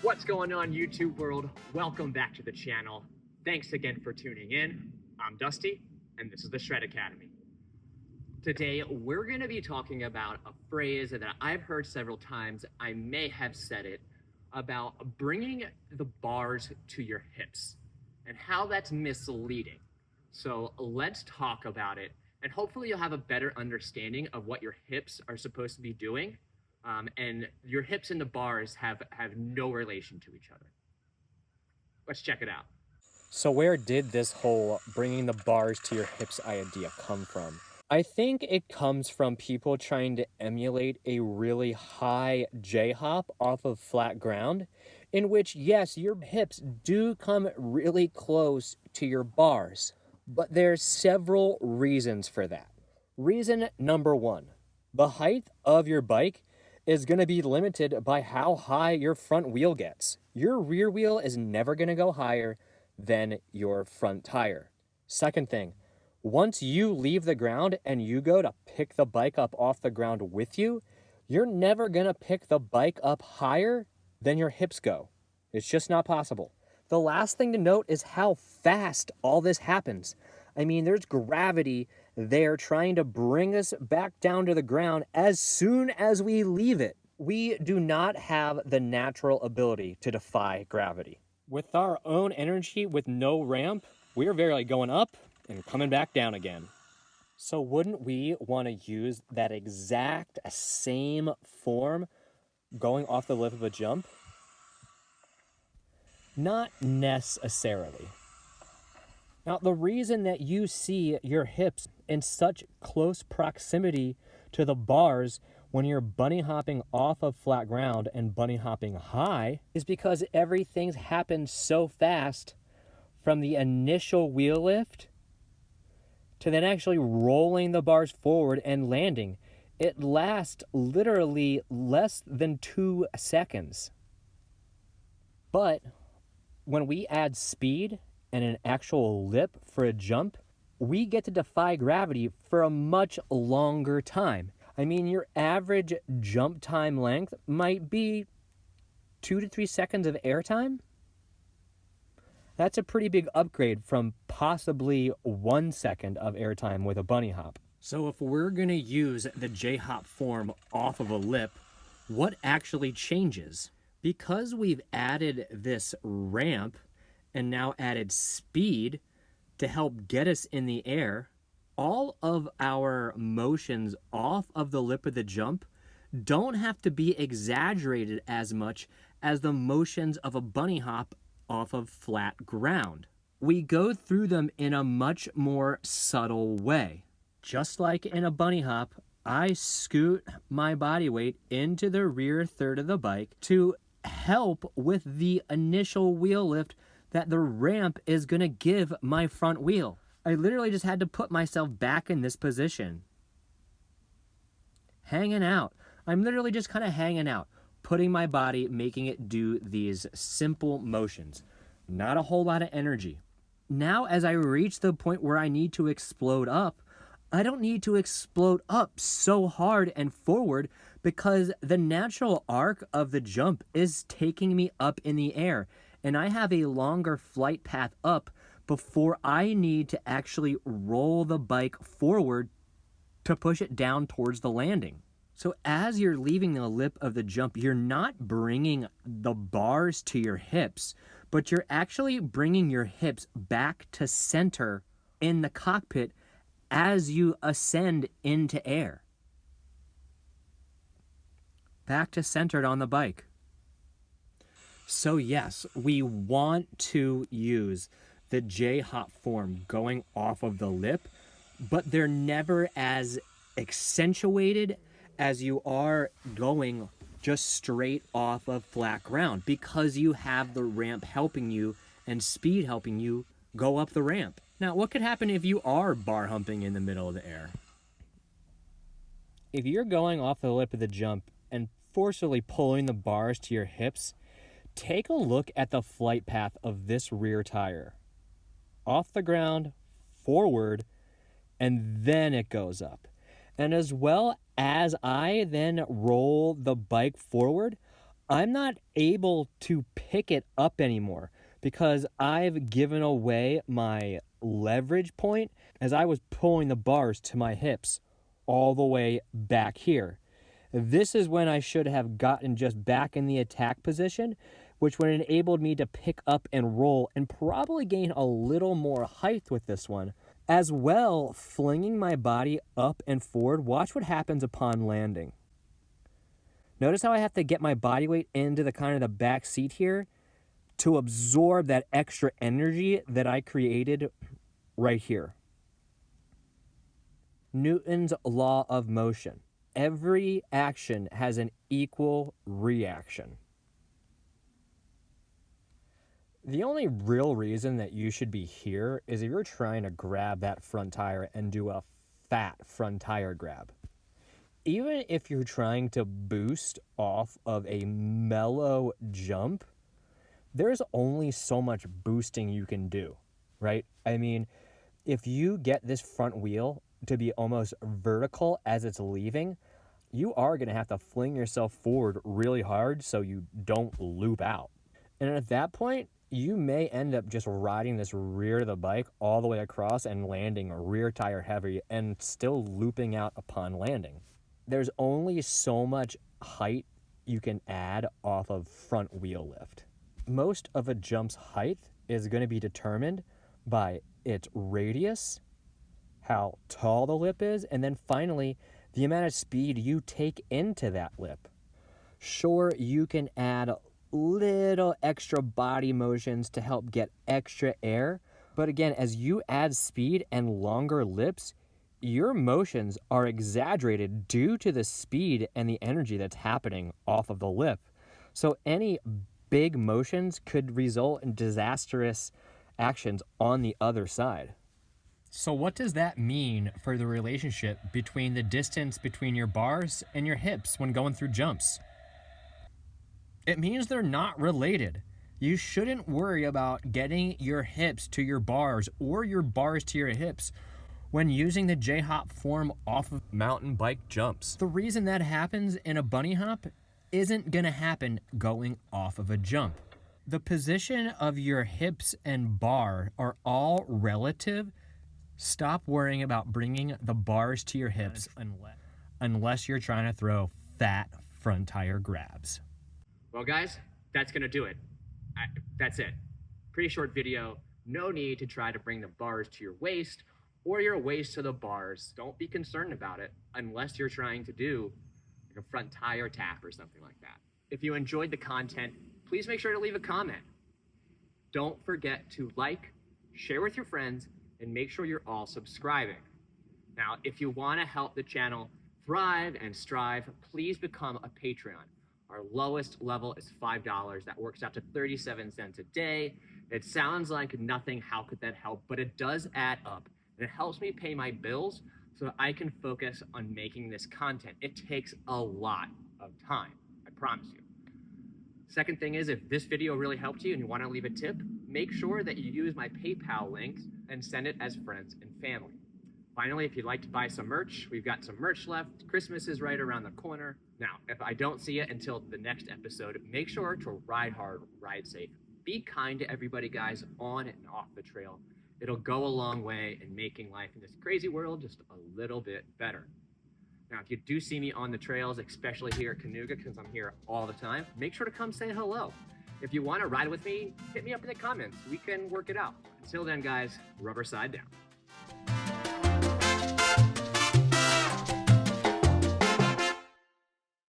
What's going on, YouTube world? Welcome back to the channel. Thanks again for tuning in. I'm Dusty, and this is the Shred Academy. Today, we're going to be talking about a phrase that I've heard several times. I may have said it, about bringing the bars to your hips and how that's misleading. So let's talk about it, and hopefully you'll have a better understanding of what your hips are supposed to be doing. And your hips and the bars have no relation to each other. Let's check it out. So where did this whole bringing the bars to your hips idea come from? I think it comes from people trying to emulate a really high J-hop off of flat ground, in which, yes, your hips do come really close to your bars, but there's several reasons for that. Reason number one, the height of your bike is going to be limited by how high your front wheel gets. Your rear wheel is never going to go higher than your front tire. Second thing, once you leave the ground and you go to pick the bike up off the ground with you, you're never going to pick the bike up higher than your hips go. It's just not possible. The last thing to note is how fast all this happens. I mean, there's gravity there trying to bring us back down to the ground as soon as we leave it. We do not have the natural ability to defy gravity. With our own energy, with no ramp, we're barely going up and coming back down again. So wouldn't we want to use that exact same form going off the lip of a jump? Not necessarily. Now, the reason that you see your hips in such close proximity to the bars when you're bunny hopping off of flat ground and bunny hopping high is because everything's happened so fast from the initial wheel lift to then actually rolling the bars forward and landing. It lasts literally less than 2 seconds. But when we add speed and an actual lip for a jump, we get to defy gravity for a much longer time. I mean, your average jump time length might be 2 to 3 seconds of air time. That's a pretty big upgrade from possibly 1 second of air time with a bunny hop. So if we're going to use the J-hop form off of a lip, what actually changes? Because we've added this ramp and now added speed to help get us in the air, all of our motions off of the lip of the jump don't have to be exaggerated as much as the motions of a bunny hop off of flat ground. We go through them in a much more subtle way. Just like in a bunny hop, I scoot my body weight into the rear third of the bike to help with the initial wheel lift that the ramp is going to give my front wheel. I literally just had to put myself back in this position. Hanging out. I'm literally just kind of hanging out, putting my body, making it do these simple motions. Not a whole lot of energy. Now, as I reach the point where I need to explode up, I don't need to explode up so hard and forward because the natural arc of the jump is taking me up in the air, and I have a longer flight path up before I need to actually roll the bike forward to push it down towards the landing. So as you're leaving the lip of the jump, you're not bringing the bars to your hips, but you're actually bringing your hips back to center in the cockpit as you ascend into air. Back to centered on the bike. So yes, we want to use the J-hop form going off of the lip, but they're never as accentuated as you are going just straight off of flat ground because you have the ramp helping you and speed helping you go up the ramp. Now, what could happen if you are bar humping in the middle of the air? If you're going off the lip of the jump and forcefully pulling the bars to your hips, take a look at the flight path of this rear tire. Off the ground, forward, and then it goes up. And as well as I then roll the bike forward, I'm not able to pick it up anymore because I've given away my leverage point as I was pulling the bars to my hips all the way back here. This is when I should have gotten just back in the attack position, which would have enabled me to pick up and roll and probably gain a little more height with this one. As well, flinging my body up and forward, watch what happens upon landing. Notice how I have to get my body weight into the kind of the back seat here to absorb that extra energy that I created right here. Newton's law of motion. Every action has an equal reaction. The only real reason that you should be here is if you're trying to grab that front tire and do a fat front tire grab. Even if you're trying to boost off of a mellow jump, there's only so much boosting you can do, right? I mean, if you get this front wheel to be almost vertical as it's leaving, you are going to have to fling yourself forward really hard so you don't loop out. And at that point, you may end up just riding this rear of the bike all the way across and landing rear tire heavy and still looping out upon landing. There's only so much height you can add off of front wheel lift. Most of a jump's height is going to be determined by its radius, how tall the lip is, and then finally, the amount of speed you take into that lip. Sure, you can add little extra body motions to help get extra air, but again, as you add speed and longer lips, your motions are exaggerated due to the speed and the energy that's happening off of the lip. So any big motions could result in disastrous actions on the other side. So what does that mean for the relationship between the distance between your bars and your hips when going through jumps? It means they're not related. You shouldn't worry about getting your hips to your bars or your bars to your hips when using the J-hop form off of mountain bike jumps. The reason that happens in a bunny hop isn't gonna happen going off of a jump. The position of your hips and bar are all relative. Stop worrying about bringing the bars to your hips unless you're trying to throw fat front tire grabs. Well, guys, that's going to do it. That's it. Pretty short video. No need to try to bring the bars to your waist or your waist to the bars. Don't be concerned about it unless you're trying to do like a front tire tap or something like that. If you enjoyed the content, please make sure to leave a comment. Don't forget to like, share with your friends, and make sure you're all subscribing. Now, if you want to help the channel thrive and strive, please become a Patreon. Our lowest level is $5. That works out to 37 cents a day. It sounds like nothing, how could that help? But it does add up. And it helps me pay my bills so that I can focus on making this content. It takes a lot of time, I promise you. Second thing is, if this video really helped you and you want to leave a tip, make sure that you use my PayPal links and send it as friends and family. Finally, if you'd like to buy some merch, we've got some merch left. Christmas is right around the corner. Now, if I don't see you until the next episode, make sure to ride hard, ride safe. Be kind to everybody, guys, on and off the trail. It'll go a long way in making life in this crazy world just a little bit better. Now, if you do see me on the trails, especially here at Canoga, because I'm here all the time, make sure to come say hello. If you want to ride with me, hit me up in the comments. We can work it out. Until then, guys, rubber side down.